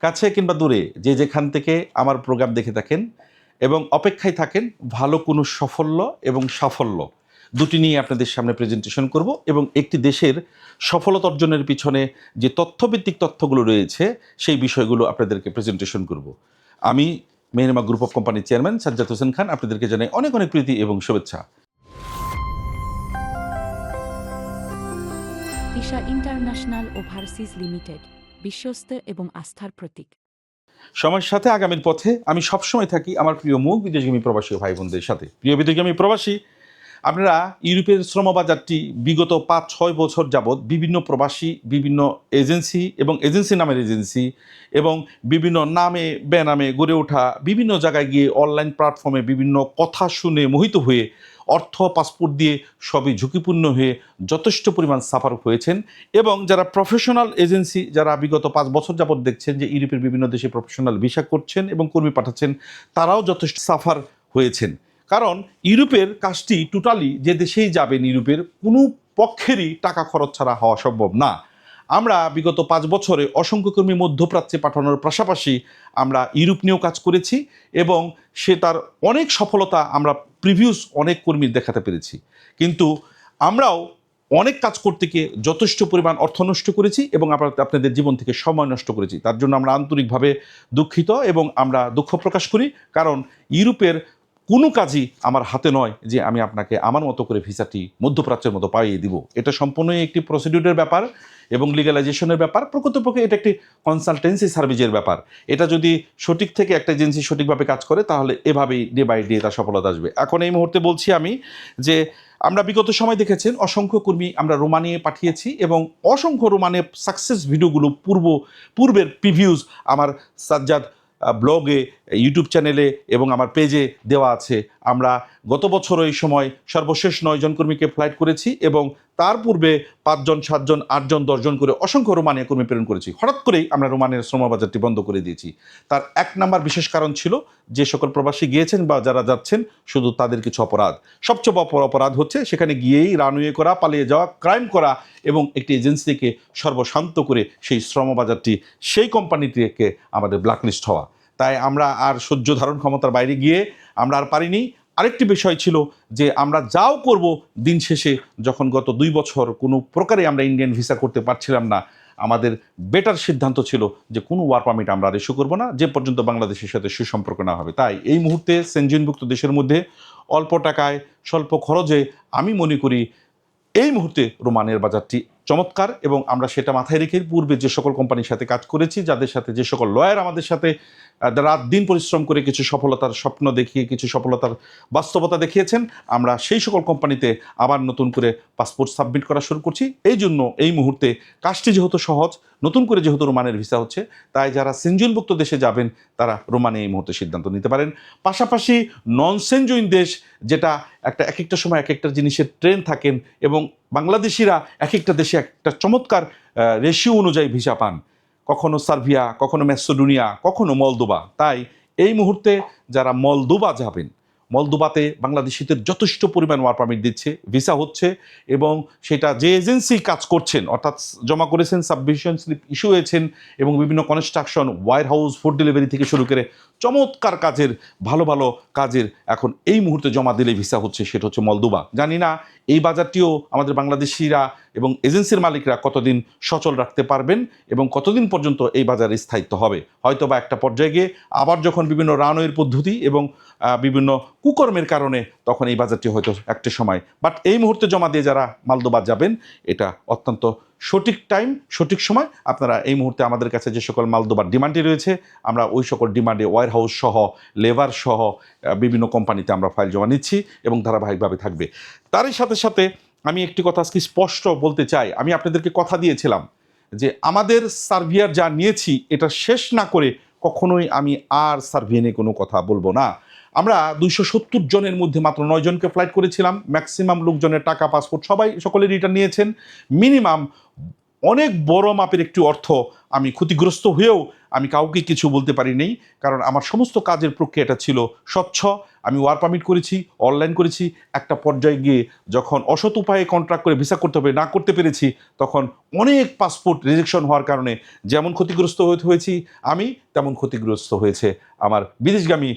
কাছে কিংবা দূরে যে যেখান থেকে আমার প্রোগ্রাম দেখে থাকেন এবং অপেক্ষায় থাকেন ভালো কোনো সাফল্য এবং সাফল্য দুটি নিয়ে আপনাদের সামনে প্রেজেন্টেশন করব এবং একটি দেশের সফলতা অর্জনের পিছনে যে তথ্যভিত্তিক তথ্যগুলো রয়েছে সেই বিষয়গুলো আপনাদেরকে প্রেজেন্টেশন করব। আমি মেহরিমা গ্রুপ অফ কোম্পানির চেয়ারম্যান সাজ্জাদ হোসেন খান আপনাদেরকে জানাই অনেক অনেক প্রীতি এবং শুভেচ্ছা। তিশা ইন্টারন্যাশনাল ওভারসিজ লিমিটেড, বিশ্বস্ত এবং আস্থার প্রতীক। সময়ের সাথে আগামীর পথে আমি সবসময় থাকি আমার প্রিয় মুখ বিদেশগামী প্রবাসী ভাই বোনদের সাথে। প্রিয় বিদেশগামী প্রবাসী, আপনারা ইউরোপের শ্রমবাজারটি বিগত 5-6 বছর যাবৎ বিভিন্ন প্রবাসী, বিভিন্ন এজেন্সি এবং এজেন্সি নামের এজেন্সি এবং বিভিন্ন নামে বেনামে গড়ে ওঠা বিভিন্ন জায়গায় গিয়ে অনলাইন প্ল্যাটফর্মে বিভিন্ন কথা শুনে মোহিত হয়ে অর্থ পাসপোর্ট দিয়ে সবই ঝুঁকিপূর্ণ হয়ে যথেষ্ট পরিমাণ সাফার হয়েছেন। এবং যারা প্রফেশনাল এজেন্সি, যারা বিগত 5 বছর যাবৎ দেখছেন যে ইউরোপের বিভিন্ন দেশে প্রফেশনাল ভিসা করছেন এবং কর্মী পাঠাচ্ছেন, তারাও যথেষ্ট সাফার হয়েছেন। কারণ ইউরোপের কাজটি টোটালি যে দেশেই যাবেন ইউরোপের কোনো পক্ষেরই টাকা খরচ ছাড়া হওয়া সম্ভব না। আমরা বিগত 5 বছরে অসংখ্য কর্মী মধ্যপ্রাচ্যে পাঠানোর পাশাপাশি আমরা ইউরোপ নিয়েও কাজ করেছি এবং সে তার অনেক সফলতা আমরা প্রিভিউস অনেক কর্মীর দেখাতে পেরেছি। কিন্তু আমরাও অনেক কাজ করতে গিয়ে যথেষ্ট পরিমাণ অর্থ নষ্ট করেছি এবং আপনাদের জীবন থেকে সময় নষ্ট করেছি। তার জন্য আমরা আন্তরিকভাবে দুঃখিত এবং আমরা দুঃখ প্রকাশ করি। কারণ ইউরোপের কোনো কাজই আমার হাতে নয় যে আমি আপনাকে আমার মতো করে ভিসাটি মধ্যপ্রাচ্যের মতো পাইয়ে দিব। এটা সম্পূর্ণই একটি প্রসিডিউরের ব্যাপার এবং লিগ্যালাইজেশনের ব্যাপার। প্রকৃতপক্ষে এটা একটি কনসালটেন্সি সার্ভিসের ব্যাপার। এটা যদি সঠিক থেকে একটা এজেন্সি সঠিকভাবে কাজ করে তাহলে এভাবেই ডে বাই ডে তার সফলতা আসবে। এখন এই মুহূর্তে বলছি আমি যে আমরা বিগত সময় দেখেছেন অসংখ্য কর্মী আমরা রোমানিয়ে পাঠিয়েছি এবং অসংখ্য রোমানিয়ে সাকসেস ভিডিওগুলো পূর্বের প্রিভিউজ আমার সাজ্জাদ ব্লগে, ইউটিউব চ্যানেলে এবং আমার পেজে দেওয়া আছে। আমরা গত বছর এই সময় সর্বশেষ 9 জন কর্মীকে ফ্লাইট করেছি এবং তার পূর্বে 5 জন 7 জন 8 জন 10 জন করে অসংখ্য রোমানিয়া কর্মী প্রেরণ করেছি। হঠাৎ করেই আমরা রোমানিয়ার শ্রমবাজারটি বন্ধ করে দিয়েছি। তার 1 নাম্বার বিশেষ কারণ ছিল যে সকল প্রবাসী গিয়েছেন বা যারা যাচ্ছেন শুধু তাদের কিছু অপরাধ। সবচেয়ে বড় অপরাধ হচ্ছে সেখানে গিয়েই রানওয়ে করা, পালিয়ে যাওয়া, ক্রাইম করা এবং একটি এজেন্সিকে সর্বশান্ত করে সেই শ্রমবাজারটি সেই কোম্পানিটিকে আমাদের ব্ল্যাকলিস্ট হওয়া। তাই আমরা আর সহ্য ধারণ ক্ষমতার বাইরে গিয়ে আমরা আর পারিনি। আরেকটি বিষয় ছিল যে আমরা যাও করব, দিন শেষে যখন গত 2 বছর কোনো প্রকারে আমরা ইন্ডিয়ান ভিসা করতে পারছিলাম না, আমাদের বেটার সিদ্ধান্ত ছিল যে কোনো ওয়ার্ক পারমিট আমরা আর ইস্যু করবো না যে পর্যন্ত বাংলাদেশের সাথে সুসম্পর্ক না হবে। তাই এই মুহূর্তে সেনজেনভুক্ত দেশের মধ্যে অল্প টাকায় স্বল্প খরচে আমি মনে করি এই মুহূর্তে রোমানের বাজারটি চমৎকার এবং আমরা সেটা মাথায় রেখে পূর্বে যে সকল কোম্পানির সাথে কাজ করেছি, যাদের সাথে যে সকল লয়ার আমাদের সাথে রাত দিন পরিশ্রম করে কিছু সফলতার স্বপ্ন দেখিয়ে কিছু সফলতার বাস্তবতা দেখিয়েছেন, আমরা সেই সকল কোম্পানিতে আবার নতুন করে পাসপোর্ট সাবমিট করা শুরু করছি। এই জন্য এই মুহূর্তে কাজটি যেহেতু সহজ, নতুন করে যেহেতু রোমানের ভিসা হচ্ছে, তাই যারা সেনজেনভুক্ত দেশে যাবেন তারা রোমানে এই মুহূর্তে সিদ্ধান্ত নিতে পারেন। পাশাপাশি নন সেনজেন দেশ, যেটা এক একটা সময় এক একটা জিনিসের ট্রেন থাকেন এবং বাংলাদেশিরা এক একটা দেশে একটা চমৎকার রেশিও অনুযায়ী ভিসা পান, কখনো সার্বিয়া, কখনো ম্যাসেডোনিয়া, কখনো মলদোভা। তাই এই মুহূর্তে যারা মলদোভা যাবেন, মলদোভাতে বাংলাদেশিদের যথেষ্ট পরিমাণ ওয়ার্ক পারমিট দিচ্ছে, ভিসা হচ্ছে এবং সেটা যে এজেন্সি কাজ করছেন অর্থাৎ জমা করেছেন, সাবমিশন স্লিপ ইস্যু হয়েছেন এবং বিভিন্ন construction, warehouse, food delivery থেকে শুরু করে চমৎকার কাজের ভালো ভালো কাজের এখন এই মুহূর্তে জমা দিলে ভিসা হচ্ছে, সেটা হচ্ছে মলদোভা। জানি না এই বাজারটিও আমাদের বাংলাদেশিরা এবং এজেন্সির মালিকরা কতদিন সচল রাখতে পারবেন এবং কতদিন পর্যন্ত এই বাজারে স্থায়িত্ব হবে। হয়তো বা একটা পর্যায়ে গিয়ে আবার যখন বিভিন্ন রানওয়ের পদ্ধতি এবং বিভিন্ন কুকর্মের কারণে তখন এই বাজারটি হয়তো একটা সময়, বাট এই মুহূর্তে জমা দিয়ে যারা মলদোভা যাবেন এটা অত্যন্ত সঠিক টাইম, সঠিক সময়। আপনারা এই মুহূর্তে আমাদের কাছে যে সকল মলদোভার ডিমান্ডে রয়েছে, আমরা ওই সকল ডিমান্ডে ওয়্যার হাউস সহ, লেবার সহ বিভিন্ন কোম্পানিতে আমরা ফাইল জমা নিচ্ছি এবং ধারাবাহিকভাবে থাকবে। তারই সাথে সাথে আমি একটি কথা আজকে স্পষ্ট বলতে চাই। আমি আপনাদেরকে কথা দিয়েছিলাম যে আমাদের সার্বিয়ার যা নিয়েছি এটা শেষ না করে কখনোই আমি আর সার্বিয়া নিয়ে কোনো কথা বলবো না। আমরা 270 জনের মধ্যে মাত্র 9 জনকে ফ্লাইট করেছিলাম। ম্যাক্সিমাম লোকজনের টাকা, পাসপোর্ট সকলে রিটার্ন নিয়েছেন। মিনিমাম অনেক বড় মাপের একটি অর্থ আমি ক্ষতিগ্রস্ত হয়েও আমি কাউকে কিছু বলতে পারি নাই, কারণ আমার সমস্ত কাজের প্রক্রিয়াটা ছিল স্বচ্ছ। আমি ওয়ার্ক পারমিট করেছি, অনলাইন করেছি। একটা পর্যায়ে গিয়ে যখন অসৎ উপায়ে কন্ট্রাক্ট করে ভিসা করতে হবে না করতে পেরেছি, তখন অনেক পাসপোর্ট রিজেকশন হওয়ার কারণে যেমন ক্ষতিগ্রস্ত হয়েছি আমি, তেমন ক্ষতিগ্রস্ত হয়েছে আমার বিদেশগামী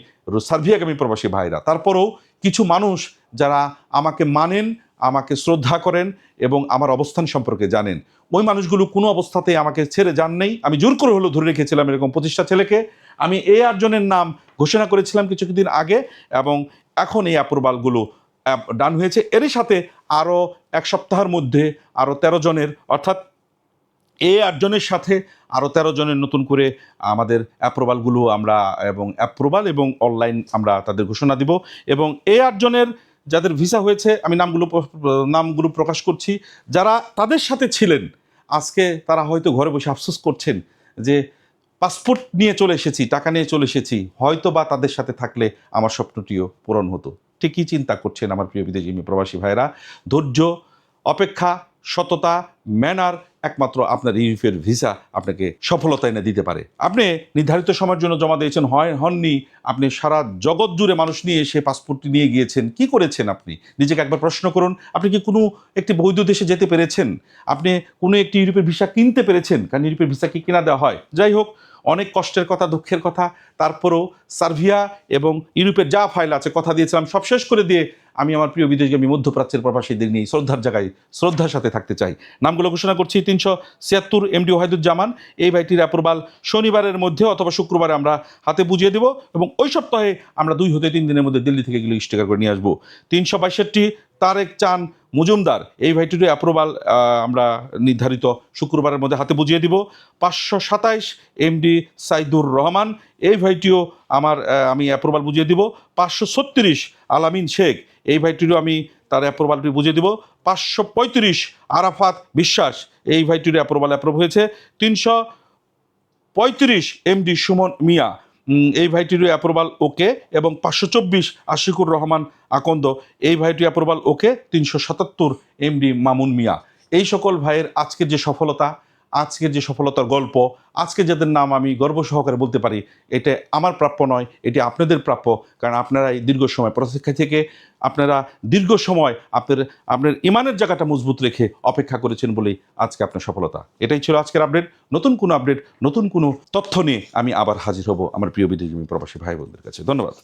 সার্বিয়াগামী প্রবাসী ভাইরা। তারপরেও কিছু মানুষ যারা আমাকে মানেন, আমাকে শ্রদ্ধা করেন এবং আমার অবস্থান সম্পর্কে জানেন, ওই মানুষগুলো কোনো অবস্থাতেই আমাকে ছেড়ে যান নেই। আমি জোর করে হলেও ধরে রেখেছিলাম এরকম 25টা ছেলেকে। আমি এই 8 জনের নাম ঘোষণা করেছিলাম কিছুদিন আগে, এবং এখন এই অ্যাপ্রুভালগুলো ডান হয়েছে। এরই সাথে আরও 1 সপ্তাহের মধ্যে আরও 13 জনের, অর্থাৎ এই 8 জনের সাথে আরও 13 জনের নতুন করে আমাদের অ্যাপ্রুভালগুলো আমরা এবং অ্যাপ্রুভাল এবং অনলাইন আমরা তাদের ঘোষণা দিব। এবং এই 8 জনের যাদের ভিসা হয়েছে, আমি নামগুলো প্রকাশ করছি। যারা তাদের সাথে ছিলেন, আজকে তারা হয়তো ঘরে বসে আফসোস করছেন যে পাসপোর্ট নিয়ে চলে এসেছি, টাকা নিয়ে চলে এসেছি, হয়তো বা তাদের সাথে থাকলে আমার স্বপ্নটিও পূরণ হতো। ঠিকই চিন্তা করছেন আমার প্রিয় বিদেশী প্রবাসী ভাইরা। ধৈর্য, অপেক্ষা, সততা, ম্যানার একমাত্র আপনার ইউরোপের ভিসা আপনাকে সফলতা এনে দিতে পারে। আপনি নির্ধারিত সময়ের জন্য জমা দিয়েছেন, হননি, আপনি সারা জগৎ জুড়ে মানুষ নিয়ে এসে পাসপোর্টটি নিয়ে গিয়েছেন, কি করেছেন আপনি? নিজেকে একবার প্রশ্ন করুন। আপনি কি কোনো একটি বৈধ দেশে যেতে পেরেছেন? আপনি কোনো একটি ইউরোপের ভিসা কিনতে পেরেছেন? কারণ ইউরোপের ভিসা কি কিনা দেওয়া হয়? যাই হোক, অনেক কষ্টের কথা, দুঃখের কথা। তারপরেও সার্বিয়া এবং ইউরোপের যা ফাইল আছে, কথা দিয়েছিলাম, সব শেষ করে দিয়ে আমি আমার প্রিয় বিদেশগামী মধ্যপ্রাচ্যের প্রবাসীদের নিয়ে শ্রদ্ধার জায়গায় শ্রদ্ধার সাথে থাকতে চাই। নামগুলো ঘোষণা করছি। 376 এমডি ওয়াহিদুজ্জামান, এই ভাইটির অ্যাপ্রুভাল শনিবারের মধ্যে অথবা শুক্রবারে আমরা হাতে বুঝিয়ে দেব, এবং ওই সপ্তাহে আমরা 2 থেকে 3 দিনের মধ্যে দিল্লি থেকে এগুলো স্টিকার করে নিয়ে আসবো। 362 তারেক চান মজুমদার, এই ভাইটির অ্যাপ্রুভাল আমরা নির্ধারিত শুক্রবারের মধ্যে হাতে বুঝিয়ে দিব। 527 এমডি সাইদুর রহমান, এই ভাইটিও আমি অ্যাপ্রুভাল বুঝিয়ে দিব। 536 আলামিন শেখ, এই ভাইটিরও আমি তার অ্যাপ্রুভালটি বুঝিয়ে দিব। 535 আরাফাত বিশ্বাস, এই ভাইটির অ্যাপ্রুভ হয়েছে। 335 এমডি সুমন মিয়া, এই ভাইটিরও অ্যাপ্রুভাল ওকে। এবং 524 আশিকুর রহমান আকন্দ, এই ভাইটির অ্যাপ্রুভাল ওকে। 377 এমডি মামুন মিয়া। এই সকল ভাইয়ের আজকের যে সফলতা, আজকের যে সফলতার গল্প, আজকে যাদের নাম আমি গর্ব সহকারে বলতে পারি, এটা আমার প্রাপ্য নয়, এটি আপনাদের প্রাপ্য। কারণ আপনারা এই দীর্ঘ সময় প্রতীক্ষা থেকে, আপনারা দীর্ঘ সময় আপনার ইমানের জায়গাটা মজবুত রেখে অপেক্ষা করেছেন বলেই আজকে আপনার সফলতা। এটাই ছিল আজকের আপডেট। নতুন কোনো আপডেট, নতুন কোনো তথ্য নিয়ে আমি আবার হাজির হব আমার প্রিয় বিদেশী প্রবাসী ভাই বোনদের কাছে। ধন্যবাদ।